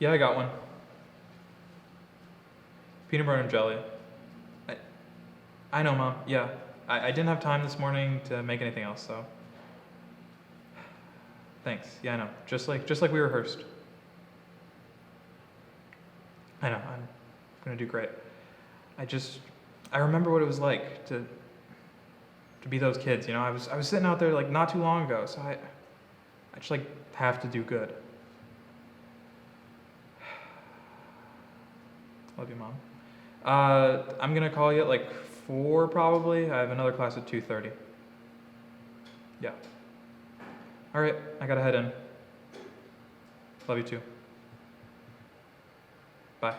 Yeah, I got one. Peanut butter and jelly. I know, Mom. Yeah. I didn't have time this morning to make anything else, so. Thanks. Yeah, I know. Just like we rehearsed. I know. I'm gonna do great. I remember what it was like to be those kids, you know? I was sitting out there like not too long ago, so I just like have to do good. Love you, Mom. I'm gonna call you at like 4 probably. I have another class at 2:30. Yeah. All right, I gotta head in. Love you too. Bye.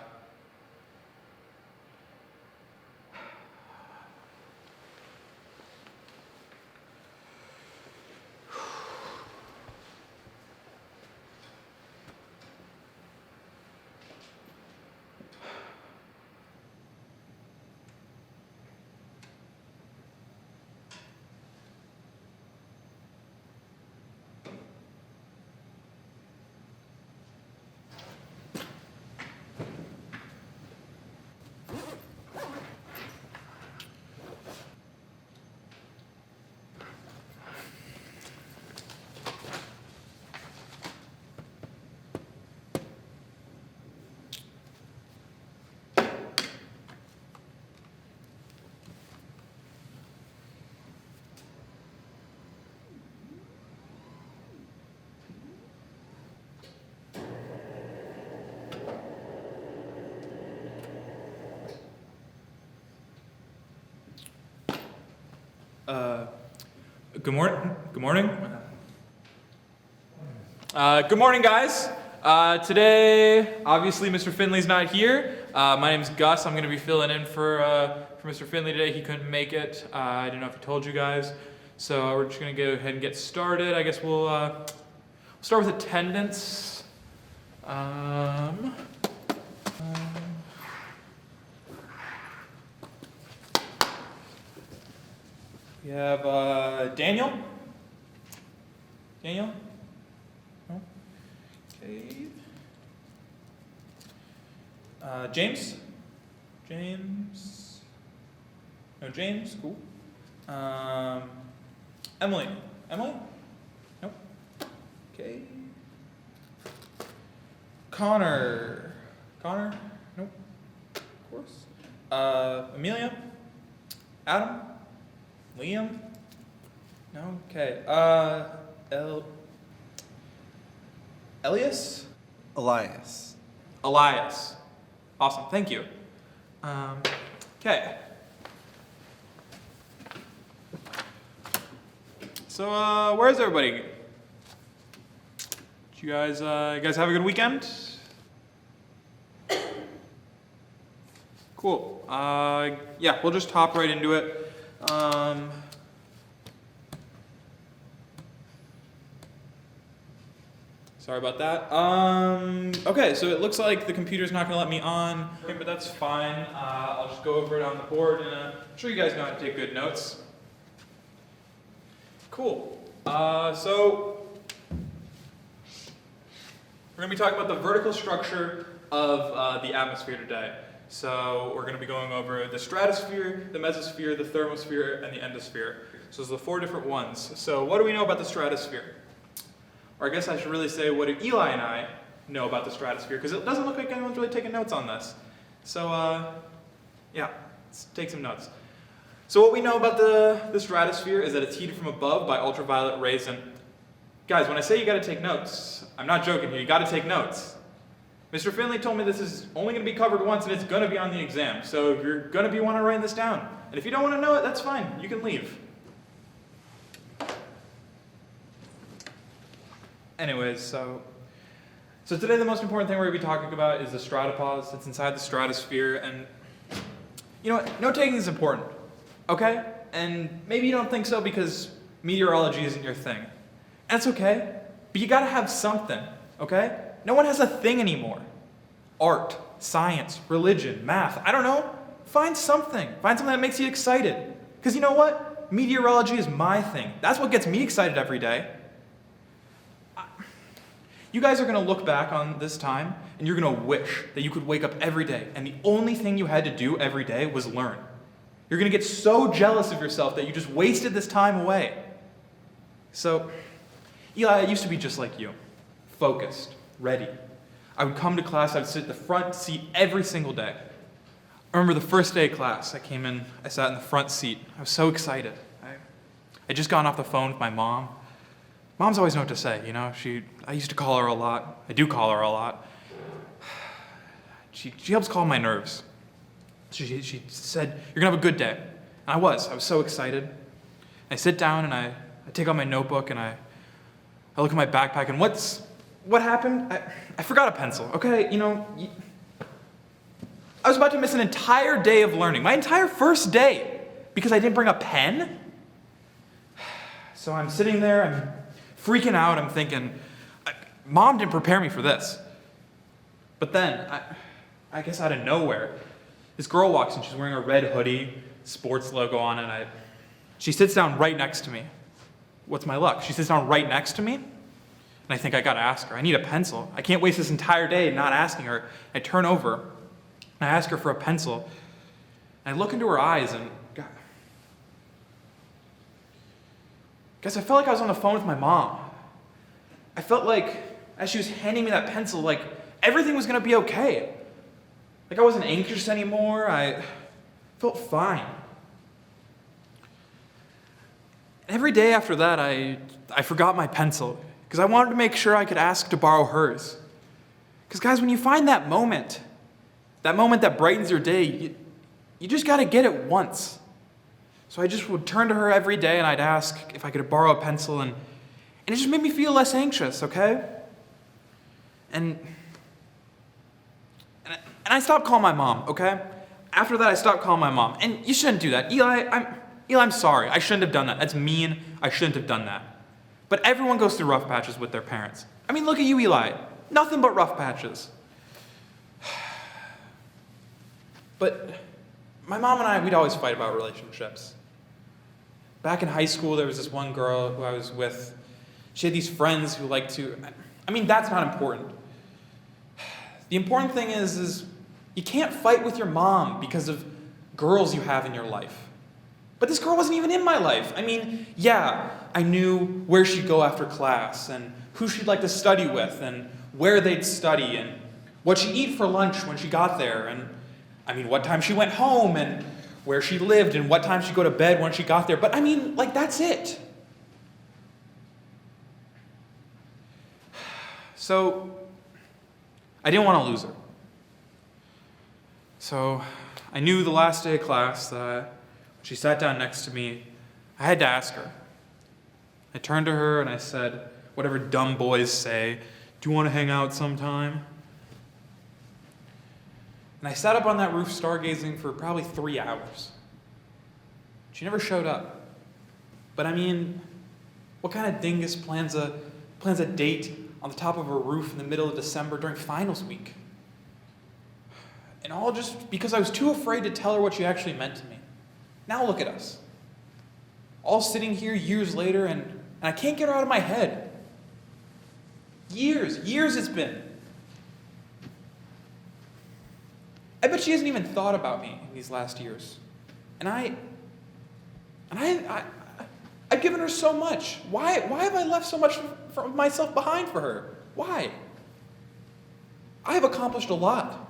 Good morning. Good morning. Good morning, guys. Today, obviously, Mr. Finley's not here. My name's Gus. I'm going to be filling in for Mr. Finley today. He couldn't make it. I don't know if he told you guys. So we're just going to go ahead and get started. I guess we'll start with attendance. We have Daniel. Daniel? No? Okay. James? James? No, James? Cool. Emily? Emily? Nope. Okay. Connor? Connor? Nope. Of course. Amelia? Adam? Liam? No? Okay. Elias? Elias. Elias. Awesome, thank you. Okay. So, where's everybody? Did you guys have a good weekend? Cool. Yeah, we'll just hop right into it. Sorry about that. Okay, so it looks like the computer's not gonna let me on, okay, but that's fine. I'll just go over it on the board, and I'm sure you guys know how to take good notes. Cool. So we're gonna be talking about the vertical structure of the atmosphere today. So we're going to be going over the stratosphere, the mesosphere, the thermosphere, and the endosphere. So those are the 4 different ones. So what do we know about the stratosphere? Or I guess I should really say, what do Eli and I know about the stratosphere? Because it doesn't look like anyone's really taking notes on this. So yeah, let's take some notes. So what we know about the stratosphere is that it's heated from above by ultraviolet rays. And guys, when I say you got to take notes, I'm not joking here. You got to take notes. Mr. Finley told me this is only going to be covered once and it's going to be on the exam. So if you're going to be wanting to write this down. And if you don't want to know it, that's fine. You can leave. Anyways, so today the most important thing we're going to be talking about is the stratopause. It's inside the stratosphere. And you know what? Note taking is important. Okay? And maybe you don't think so because meteorology isn't your thing. And that's okay. But you got to have something. Okay? No one has a thing anymore. Art, science, religion, math, I don't know. Find something. Find something that makes you excited. Because you know what? Meteorology is my thing. That's what gets me excited every day. You guys are going to look back on this time, and you're going to wish that you could wake up every day, and the only thing you had to do every day was learn. You're going to get so jealous of yourself that you just wasted this time away. So, Eli, I used to be just like you, focused, ready. I would come to class, I would sit in the front seat every single day. I remember the first day of class, I came in, I sat in the front seat. I was so excited. I just gotten off the phone with my mom. Moms always know what to say, you know. I used to call her a lot. I do call her a lot. She helps calm my nerves. She said, "You're gonna have a good day." And I was so excited. I sit down and I take out my notebook and I look at my backpack and what happened? I forgot a pencil, okay? You know, I was about to miss an entire day of learning, my entire first day, because I didn't bring a pen. So I'm sitting there, I'm freaking out, I'm thinking, Mom didn't prepare me for this. But then, I guess out of nowhere, this girl walks in, she's wearing a red hoodie, sports logo on it, and she sits down right next to me. What's my luck? She sits down right next to me, and I think I gotta ask her. I need a pencil. I can't waste this entire day not asking her. I turn over, and I ask her for a pencil, and I look into her eyes, and God, guys, I felt like I was on the phone with my mom. I felt like, as she was handing me that pencil, like everything was gonna be okay. Like I wasn't anxious anymore, I felt fine. Every day after that, I forgot my pencil, because I wanted to make sure I could ask to borrow hers. Because guys, when you find that moment that brightens your day, you just gotta get it once. So I just would turn to her every day and I'd ask if I could borrow a pencil, and it just made me feel less anxious, okay? And I stopped calling my mom, okay? After that, I stopped calling my mom. And you shouldn't do that. Eli, I'm sorry. I shouldn't have done that. That's mean. I shouldn't have done that. But everyone goes through rough patches with their parents. I mean, look at you, Eli. Nothing but rough patches. But my mom and I, we'd always fight about relationships. Back in high school, there was this one girl who I was with. She had these friends who liked to... I mean, that's not important. The important thing is you can't fight with your mom because of girls you have in your life. But this girl wasn't even in my life. I mean, yeah, I knew where she'd go after class and who she'd like to study with and where they'd study and what she'd eat for lunch when she got there, and I mean, what time she went home and where she lived and what time she'd go to bed when she got there. But I mean, like, that's it. So I didn't want to lose her. So I knew the last day of class that when she sat down next to me, I had to ask her. I turned to her and I said, whatever dumb boys say, "Do you want to hang out sometime?" And I sat up on that roof stargazing for probably 3 hours. She never showed up. But I mean, what kind of dingus plans a date on the top of a roof in the middle of December during finals week? And all just because I was too afraid to tell her what she actually meant to me. Now look at us. All sitting here years later, and I can't get her out of my head. Years it's been. I bet she hasn't even thought about me in these last years. And I've given her so much. Why have I left so much from myself behind for her? Why? I have accomplished a lot.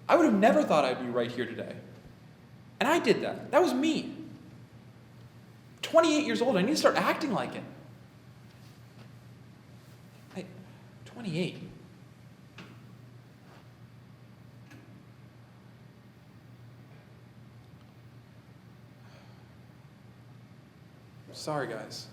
I would have never thought I'd be right here today. And I did that. That was me. 28 years old, I need to start acting like it. 28. Sorry, guys.